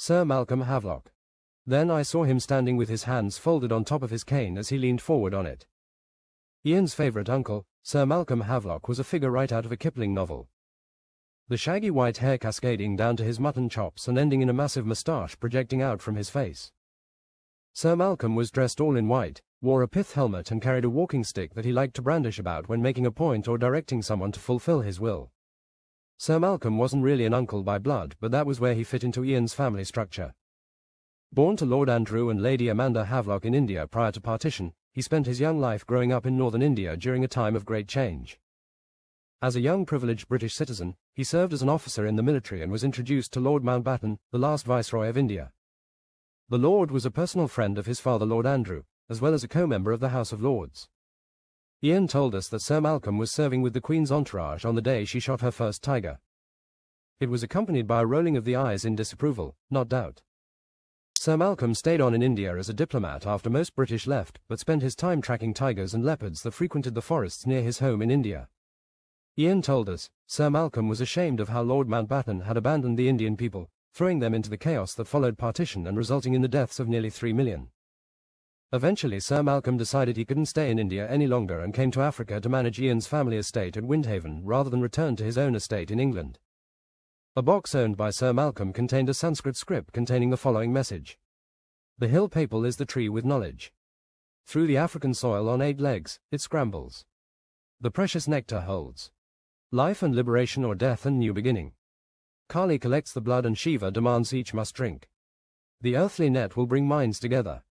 Sir Malcolm Havlock. Then I saw him standing with his hands folded on top of his cane as he leaned forward on it. Ian's favourite uncle, Sir Malcolm Havlock, was a figure right out of a Kipling novel. The shaggy white hair cascading down to his mutton chops and ending in a massive moustache projecting out from his face. Sir Malcolm was dressed all in white, wore a pith helmet and carried a walking stick that he liked to brandish about when making a point or directing someone to fulfill his will. Sir Malcolm wasn't really an uncle by blood, but that was where he fit into Ian's family structure. Born to Lord Andrew and Lady Amanda Havlock in India prior to partition, he spent his young life growing up in northern India during a time of great change. As a young privileged British citizen, he served as an officer in the military and was introduced to Lord Mountbatten, the last Viceroy of India. The Lord was a personal friend of his father Lord Andrew, as well as a co-member of the House of Lords. Ian told us that Sir Malcolm was serving with the Queen's entourage on the day she shot her first tiger. It was accompanied by a rolling of the eyes in disapproval, not doubt. Sir Malcolm stayed on in India as a diplomat after most British left, but spent his time tracking tigers and leopards that frequented the forests near his home in India. Ian told us, Sir Malcolm was ashamed of how Lord Mountbatten had abandoned the Indian people, throwing them into the chaos that followed partition and resulting in the deaths of nearly 3 million. Eventually Sir Malcolm decided he couldn't stay in India any longer and came to Africa to manage Ian's family estate at Windhaven rather than return to his own estate in England. A box owned by Sir Malcolm contained a Sanskrit script containing the following message. The hill papal is the tree with knowledge. Through the African soil on 8 legs, it scrambles. The precious nectar holds life and liberation or death and new beginning. Kali collects the blood and Shiva demands each must drink. The earthly net will bring minds together.